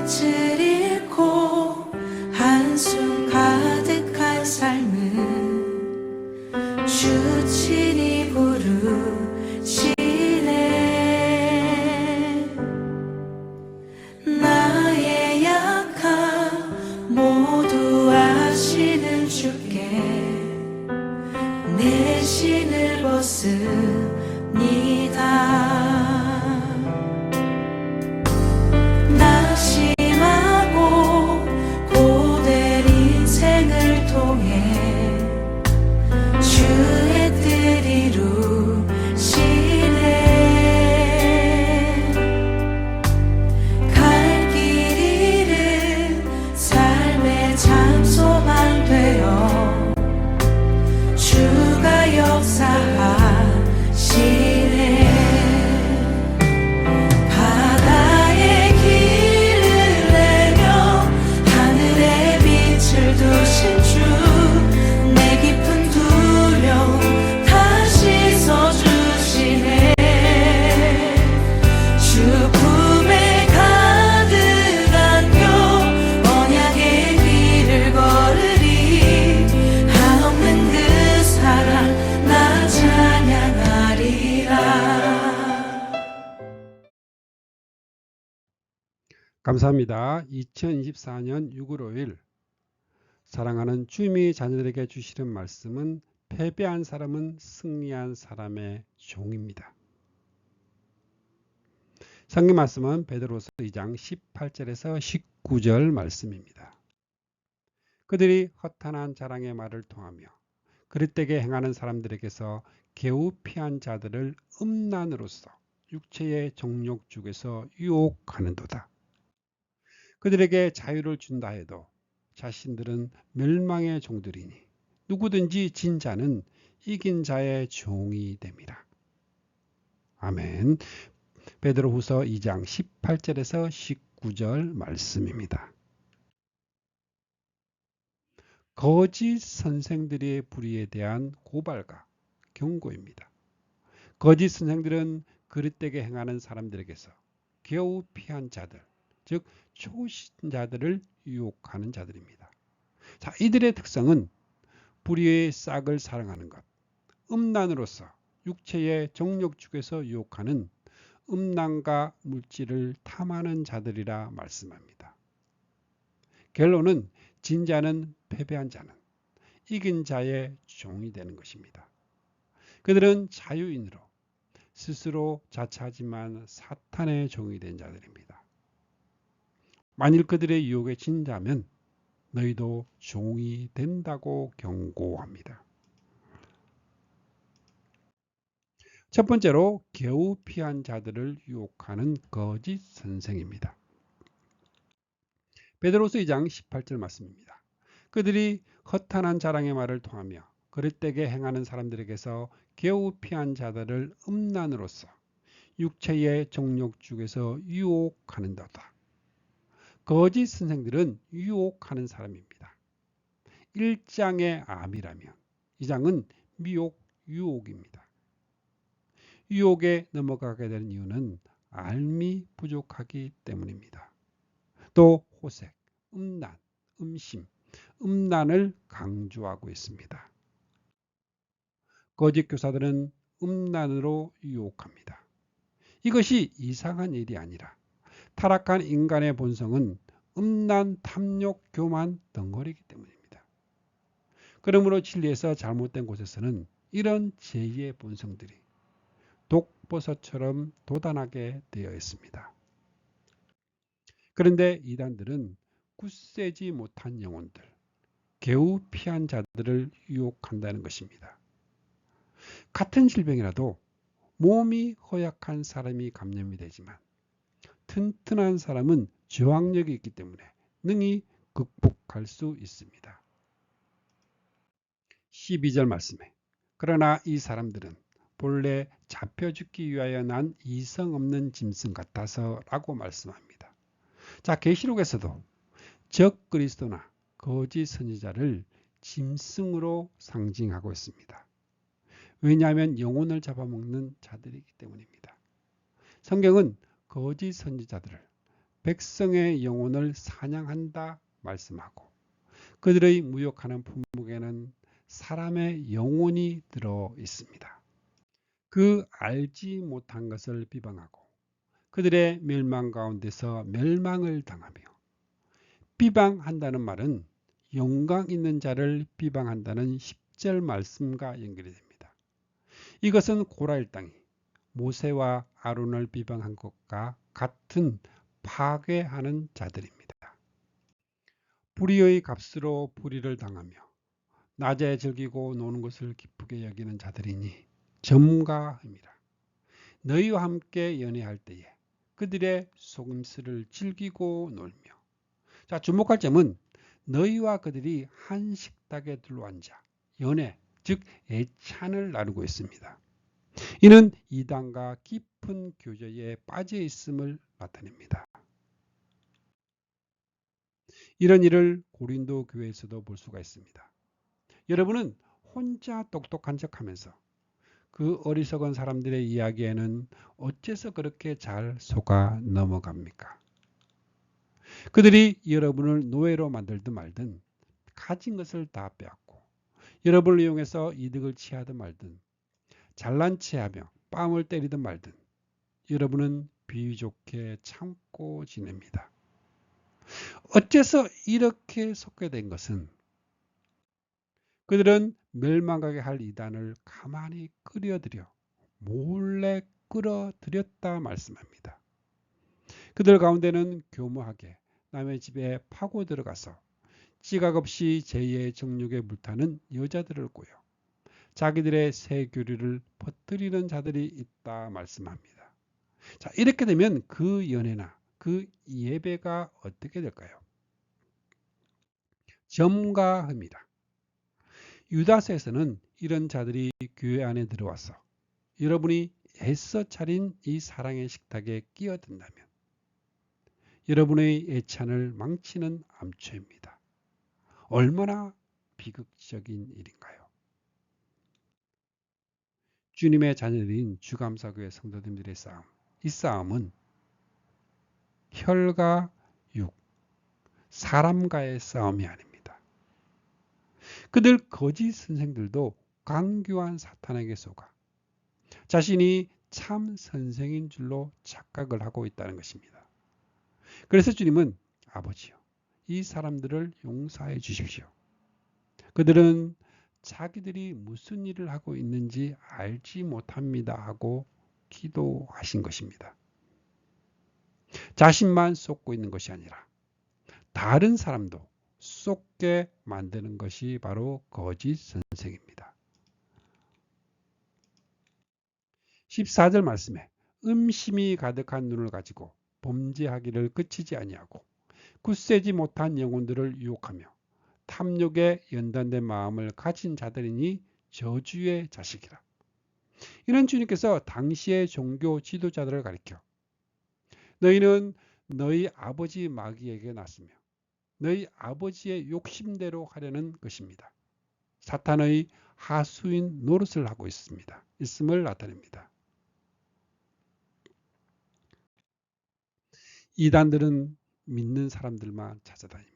빛을 잃고 한숨 가득한 삶은 주 친히 부르시네. 나의 약함 모두 아시는 주께 내 신을 벗습니다. 낙심하고 고된 인생을 통해 주의 뜻 이루시네. 갈 길 잃은 삶의 장소만 되어 주가 역사하시네. 바다의 길을 내며 하늘에 빛을 두신 주, 내 깊은 두려움 다 씻어주시네. 주 품에 가득 안겨 언약의 길을 걸으리. 한없는 그 사랑 나 찬양하리라. 감사합니다. 2024년 6월 5일 사랑하는 주님이 자녀들에게 주시는 말씀은 패배한 사람은 승리한 사람의 종입니다. 성경 말씀은 베드로서 2장 18절에서 19절 말씀입니다. 그들이 허탄한 자랑의 말을 통하며 그릇되게 행하는 사람들에게서 개우 피한 자들을 음란으로서 육체의 정욕 중에서 유혹하는도다. 그들에게 자유를 준다 해도 자신들은 멸망의 종들이니 누구든지 진 자는 이긴 자의 종이 됩니다. 아멘. 베드로후서 2장 18절에서 19절 말씀입니다. 거짓 선생들의 불의에 대한 고발과 경고입니다. 거짓 선생들은 그릇되게 행하는 사람들에게서 겨우 피한 자들, 즉 초신자들을 유혹하는 자들입니다. 자, 이들의 특성은 불의의 싹을 사랑하는 것, 음란으로서 육체의 정욕 중에서 유혹하는 음란과 물질을 탐하는 자들이라 말씀합니다. 결론은 진 자는 패배한 자는 이긴 자의 종이 되는 것입니다. 그들은 자유인으로 스스로 자처하지만 사탄의 종이 된 자들입니다. 만일 그들의 유혹에 진다면 너희도 종이 된다고 경고합니다. 첫 번째로 겨우 피한 자들을 유혹하는 거짓 선생입니다. 베드로서 2장 18절 말씀입니다. 그들이 허탄한 자랑의 말을 통하며 그릇되게 행하는 사람들에게서 겨우 피한 자들을 음란으로서 육체의 정욕 중에서 유혹하는도다. 거짓 선생들은 유혹하는 사람입니다. 1장의 암이라면 2장은 미혹, 유혹입니다. 유혹에 넘어가게 되는 이유는 알미 부족하기 때문입니다. 또 호색, 음란, 음심, 음란을 강조하고 있습니다. 거짓 교사들은 음란으로 유혹합니다. 이것이 이상한 일이 아니라 타락한 인간의 본성은 음란, 탐욕, 교만, 덩어리이기 때문입니다. 그러므로 진리에서 잘못된 곳에서는 이런 제2의 본성들이 독버섯처럼 돋아나게 되어 있습니다. 그런데 이단들은 굳세지 못한 영혼들, 겨우 피한 자들을 유혹한다는 것입니다. 같은 질병이라도 몸이 허약한 사람이 감염이 되지만 튼튼한 사람은 저항력이 있기 때문에 능히 극복할 수 있습니다. 12절 말씀에 그러나 이 사람들은 본래 잡혀 죽기 위하여 난 이성 없는 짐승 같아서 라고 말씀합니다. 자, 계시록에서도 적 그리스도나 거짓 선지자를 짐승으로 상징하고 있습니다. 왜냐하면 영혼을 잡아먹는 자들이기 때문입니다. 성경은 거짓 선지자들을 백성의 영혼을 사냥한다 말씀하고 그들의 무욕하는 품목에는 사람의 영혼이 들어 있습니다. 그 알지 못한 것을 비방하고 그들의 멸망 가운데서 멸망을 당하며 비방한다는 말은 영광 있는 자를 비방한다는 10절 말씀과 연결이 됩니다. 이것은 고라일 땅이 모세와 아론을 비방한 것과 같은 파괴하는 자들입니다. 불의의 값으로 불의를 당하며 낮에 즐기고 노는 것을 기쁘게 여기는 자들이니 점가합니다. 너희와 함께 연애할 때에 그들의 속임수를 즐기고 놀며. 자, 주목할 점은 너희와 그들이 한 식탁에 둘러앉아 연애, 즉 애찬을 나누고 있습니다. 이는 이단과 깊은 교제에 빠져 있음을 나타냅니다. 이런 일을 고린도 교회에서도 볼 수가 있습니다. 여러분은 혼자 똑똑한 척하면서 그 어리석은 사람들의 이야기에는 어째서 그렇게 잘 속아 넘어갑니까? 그들이 여러분을 노예로 만들든 말든 가진 것을 다 빼앗고 여러분을 이용해서 이득을 취하든 말든 잘난 체하며 뺨을 때리든 말든 여러분은 비위 좋게 참고 지냅니다. 어째서 이렇게 속게 된 것은 그들은 멸망하게 할 이단을 가만히 끌어들여 몰래 끌어들였다 말씀합니다. 그들 가운데는 교묘하게 남의 집에 파고 들어가서 지각 없이 제2의 정욕에 물타는 여자들을 꼬여 자기들의 새 교리를 퍼뜨리는 자들이 있다 말씀합니다. 자, 이렇게 되면 그 연회나 그 예배가 어떻게 될까요? 점가합니다. 유다서에서는 이런 자들이 교회 안에 들어와서 여러분이 애써 차린 이 사랑의 식탁에 끼어든다면 여러분의 애찬을 망치는 암초입니다. 얼마나 비극적인 일인가요? 주님의 자녀들인 주감사교회 성도님들의 싸움, 이 싸움은 혈과 육, 사람과의 싸움이 아닙니다. 그들 거짓 선생들도 강교한 사탄에게 속아 자신이 참 선생인 줄로 착각을 하고 있다는 것입니다. 그래서 주님은 아버지요, 이 사람들을 용서해 주십시오. 그들은 자기들이 무슨 일을 하고 있는지 알지 못합니다 하고 기도하신 것입니다. 자신만 쏟고 있는 것이 아니라 다른 사람도 쏟게 만드는 것이 바로 거짓 선생입니다. 14절 말씀에 음심이 가득한 눈을 가지고 범죄하기를 그치지 아니하고 굳세지 못한 영혼들을 유혹하며 탐욕에 연단된 마음을 가진 자들이니 저주의 자식이라. 이는 주님께서 당시의 종교 지도자들을 가리켜 너희는 너희 아버지 마귀에게 났으며 너희 아버지의 욕심대로 하려는 것입니다. 사탄의 하수인 노릇을 하고 있음을 나타냅니다. 이단들은 믿는 사람들만 찾아다닙니다.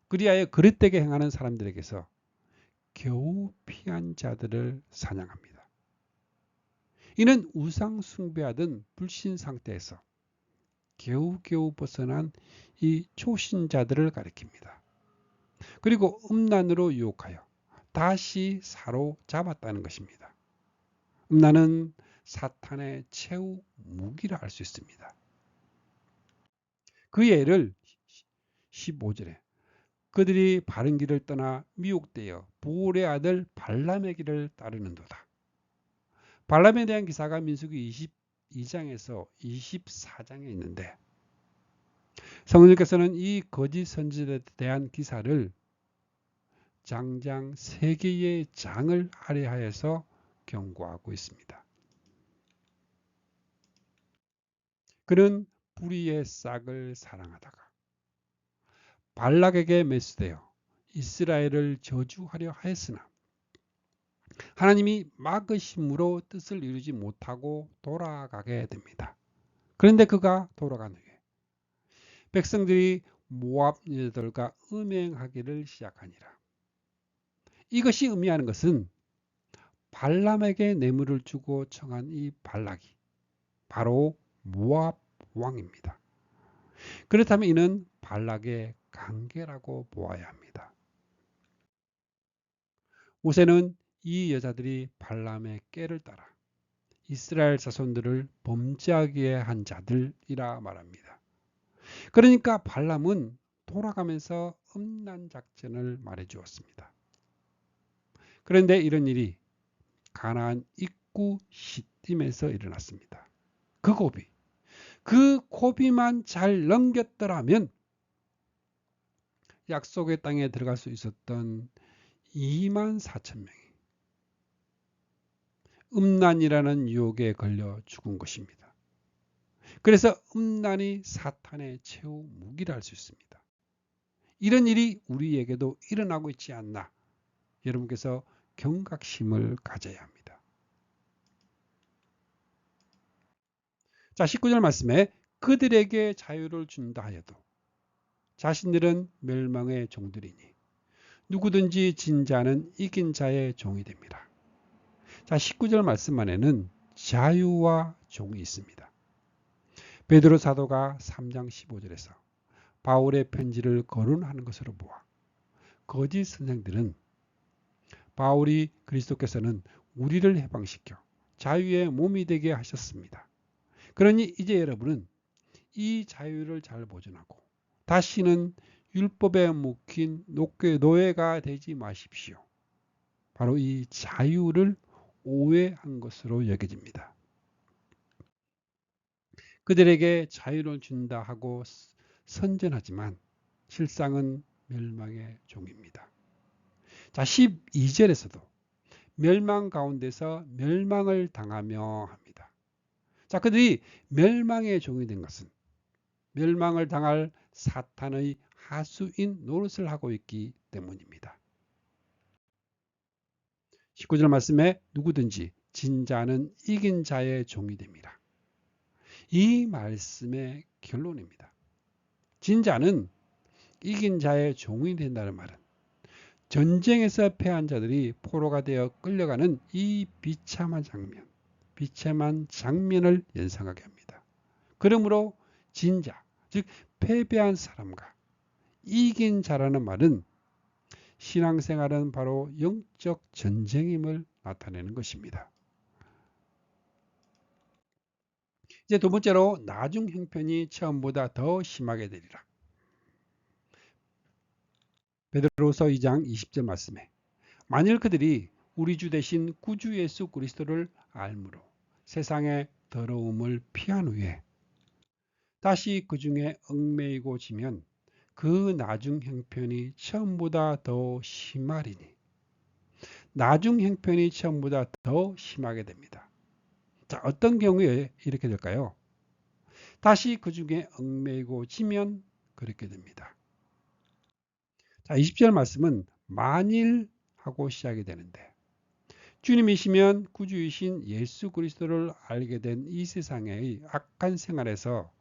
그리하여 그릇되게 행하는 사람들에게서 겨우 피한 자들을 사냥합니다. 이는 우상 숭배하던 불신 상태에서 겨우겨우 벗어난 이 초신자들을 가리킵니다. 그리고 음란으로 유혹하여 다시 사로잡았다는 것입니다. 음란은 사탄의 최후 무기라 할 수 있습니다. 그 예를 15절에 그들이 바른 길을 떠나 미혹되어 부올의 아들 발람의 길을 따르는도다. 발람에 대한 기사가 민수기 22장에서 24장에 있는데 성령께서는 이 거짓 선지자에 대한 기사를 장장 3개의 장을 할애하여서 경고하고 있습니다. 그는 불의의 싹을 사랑하다가 발락에게 매수되어 이스라엘을 저주하려 하였으나 하나님이 막으심으로 뜻을 이루지 못하고 돌아가게 됩니다. 그런데 그가 돌아간 후에 백성들이 모압 여자들과 음행하기를 시작하니라. 이것이 의미하는 것은 발람에게 뇌물을 주고 청한 이 발락이 바로 모압 왕입니다. 그렇다면 이는 발락의 관계라고 보아야 합니다. 모세는 이 여자들이 발람의 꾀를 따라 이스라엘 자손들을 범죄하게 한 자들이라 말합니다. 그러니까 발람은 돌아가면서 음란 작전을 말해 주었습니다. 그런데 이런 일이 가나안 입구 시딤에서 일어났습니다. 그 고비만 잘 넘겼더라면 약속의 땅에 들어갈 수 있었던 2만 4천 명이 음란이라는 유혹에 걸려 죽은 것입니다. 그래서 음란이 사탄의 최후 무기라 할 수 있습니다. 이런 일이 우리에게도 일어나고 있지 않나, 여러분께서 경각심을 가져야 합니다. 자, 19절 말씀에 그들에게 자유를 준다 하여도 자신들은 멸망의 종들이니 누구든지 진 자는 이긴 자의 종이 됩니다. 자, 19절 말씀 안에는 자유와 종이 있습니다. 베드로 사도가 3장 15절에서 바울의 편지를 거론하는 것으로 보아 거짓 선생들은 바울이 그리스도께서는 우리를 해방시켜 자유의 몸이 되게 하셨습니다. 그러니 이제 여러분은 이 자유를 잘 보존하고 다시는 율법에 묶인 노예가 되지 마십시오. 바로 이 자유를 오해한 것으로 여겨집니다. 그들에게 자유를 준다 하고 선전하지만 실상은 멸망의 종입니다. 자, 12절에서도 멸망 가운데서 멸망을 당하며 합니다. 자, 그들이 멸망의 종이 된 것은 멸망을 당할 사탄의 하수인 노릇을 하고 있기 때문입니다. 19절 말씀에 누구든지 진 자는 이긴 자의 종이 됩니다. 이 말씀의 결론입니다. 진 자는 이긴 자의 종이 된다는 말은 전쟁에서 패한 자들이 포로가 되어 끌려가는 이 비참한 장면을 연상하게 합니다. 그러므로 진 자, 즉 패배한 사람과 이긴 자라는 말은 신앙생활은 바로 영적 전쟁임을 나타내는 것입니다. 이제 두 번째로 나중 형편이 처음보다 더 심하게 되리라. 베드로서 2장 20절 말씀에 만일 그들이 우리 주 대신 구주 예수 그리스도를 알므로 세상의 더러움을 피한 후에 다시 그 중에 얽매이고 지면 그 나중 형편이 처음보다 더 심하리니, 나중 형편이 처음보다 더 심하게 됩니다. 자, 어떤 경우에 이렇게 될까요? 다시 그 중에 얽매이고 지면 그렇게 됩니다. 자, 20절 말씀은 만일 하고 시작이 되는데 주님이시면 구주이신 예수 그리스도를 알게 된 이 세상의 악한 생활에서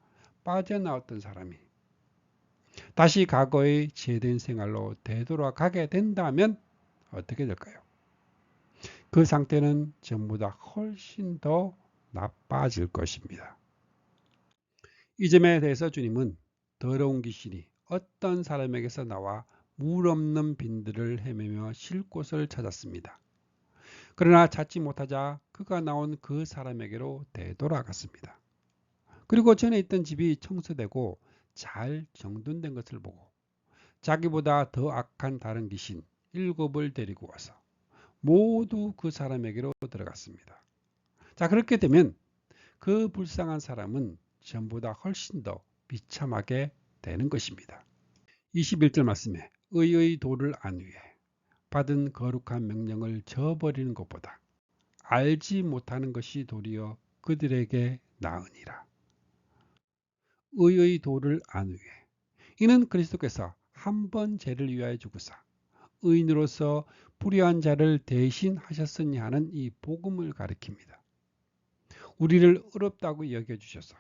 빠져나왔던 사람이 다시 과거의 죄된 생활로 되돌아가게 된다면 어떻게 될까요? 그 상태는 전보다 훨씬 더 나빠질 것입니다. 이 점에 대해서 주님은 더러운 귀신이 어떤 사람에게서 나와 물 없는 빈들을 헤매며 쉴 곳을 찾았습니다. 그러나 찾지 못하자 그가 나온 그 사람에게로 되돌아갔습니다. 그리고 전에 있던 집이 청소되고 잘 정돈된 것을 보고 자기보다 더 악한 다른 귀신 7을 데리고 와서 모두 그 사람에게로 들어갔습니다. 자, 그렇게 되면 그 불쌍한 사람은 전보다 훨씬 더 비참하게 되는 것입니다. 21절 말씀에 의의 도를 안 위해 받은 거룩한 명령을 저버리는 것보다 알지 못하는 것이 도리어 그들에게 나으니라. 의의 도를 안 위해, 이는 그리스도께서 한 번 죄를 위하여 죽으사 의인으로서 불의한 자를 대신하셨으니 하는 이 복음을 가리킵니다. 우리를 의롭다고 여겨주셔서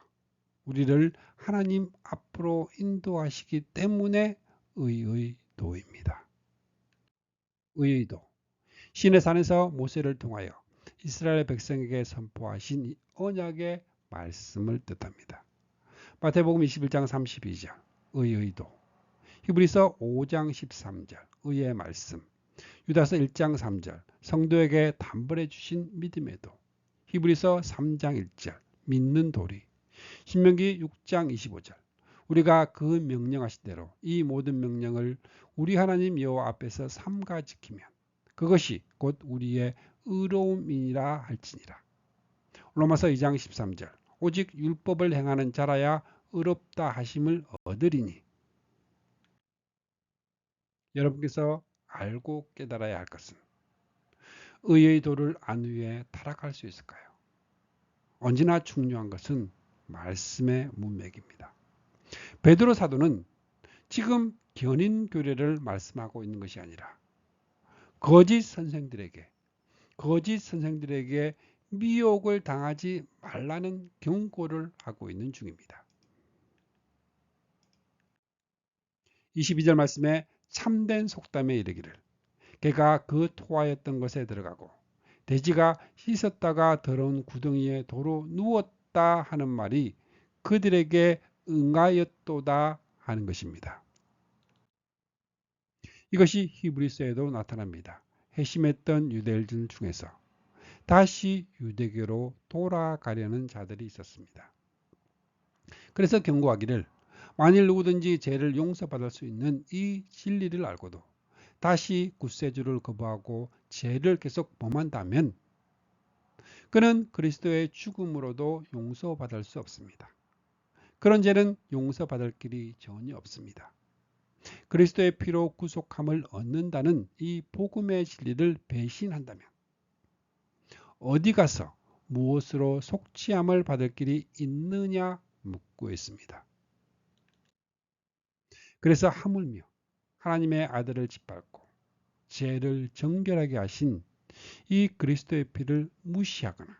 우리를 하나님 앞으로 인도하시기 때문에 의의 도입니다. 의의 도. 시내 산에서 모세를 통하여 이스라엘 백성에게 선포하신 이 언약의 말씀을 뜻합니다. 마태복음 21장 32절 의의 도. 히브리서 5장 13절 의의 말씀. 유다서 1장 3절 성도에게 담보해 주신 믿음의 도. 히브리서 3장 1절 믿는 도리. 신명기 6장 25절 우리가 그 명령하신 대로 이 모든 명령을 우리 하나님 여호와 앞에서 삼가 지키면 그것이 곧 우리의 의로움이라 할지니라. 로마서 2장 13절 오직 율법을 행하는 자라야 의롭다 하심을 얻으리니. 여러분께서 알고 깨달아야 할 것은 의의 도를 안 위에 타락할 수 있을까요? 언제나 중요한 것은 말씀의 문맥입니다. 베드로 사도는 지금 견인 교례를 말씀하고 있는 것이 아니라 거짓 선생들에게 미혹을 당하지 말라는 경고를 하고 있는 중입니다. 22절 말씀에 참된 속담에 이르기를 개가 그 토하였던 것에 들어가고 돼지가 씻었다가 더러운 구덩이에 도로 누웠다 하는 말이 그들에게 응하였도다 하는 것입니다. 이것이 히브리서에도 나타납니다. 회심했던 유대인들 중에서 다시 유대교로 돌아가려는 자들이 있었습니다. 그래서 경고하기를 만일 누구든지 죄를 용서받을 수 있는 이 진리를 알고도 다시 구세주를 거부하고 죄를 계속 범한다면 그는 그리스도의 죽음으로도 용서받을 수 없습니다. 그런 죄는 용서받을 길이 전혀 없습니다. 그리스도의 피로 구속함을 얻는다는 이 복음의 진리를 배신한다면 어디 가서 무엇으로 속죄함을 받을 길이 있느냐 묻고 있습니다. 그래서 하물며 하나님의 아들을 짓밟고 죄를 정결하게 하신 이 그리스도의 피를 무시하거나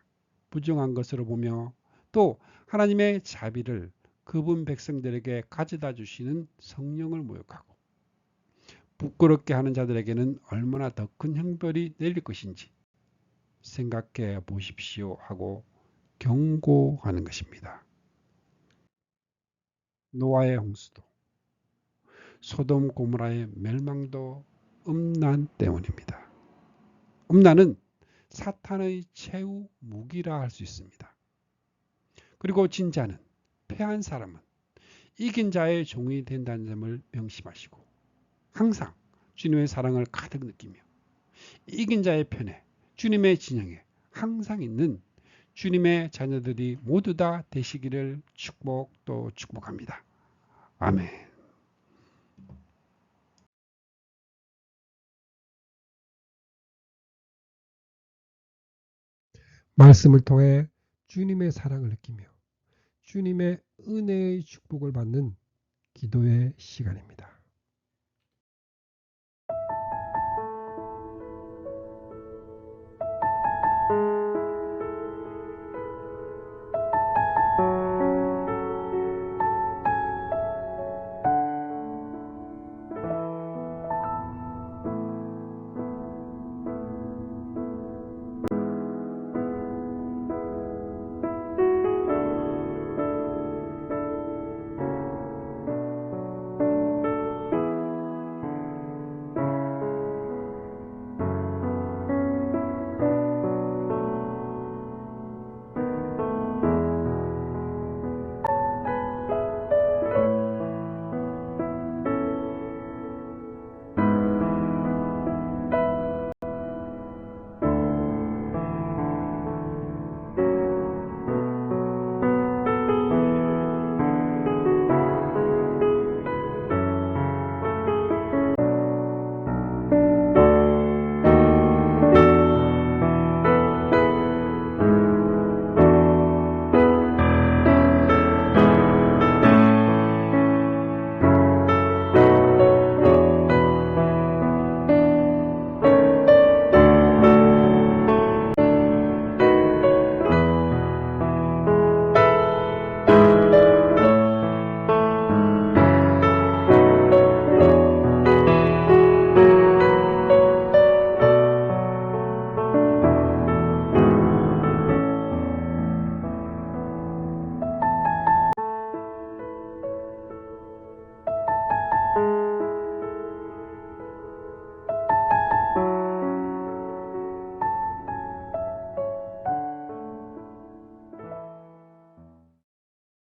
부정한 것으로 보며 또 하나님의 자비를 그분 백성들에게 가져다 주시는 성령을 모욕하고 부끄럽게 하는 자들에게는 얼마나 더 큰 형벌이 내릴 것인지 생각해 보십시오 하고 경고하는 것입니다. 노아의 홍수도 소돔 고모라의 멸망도 음란 때문입니다. 음란은 사탄의 최후 무기라 할 수 있습니다. 그리고 진짜는 패한 사람은 이긴 자의 종이 된다는 점을 명심하시고 항상 주님의 사랑을 가득 느끼며 이긴 자의 편에 주님의 진영에 항상 있는 주님의 자녀들이 모두 다 되시기를 축복합니다. 아멘. 말씀을 통해 주님의 사랑을 느끼며 주님의 은혜의 축복을 받는 기도의 시간입니다.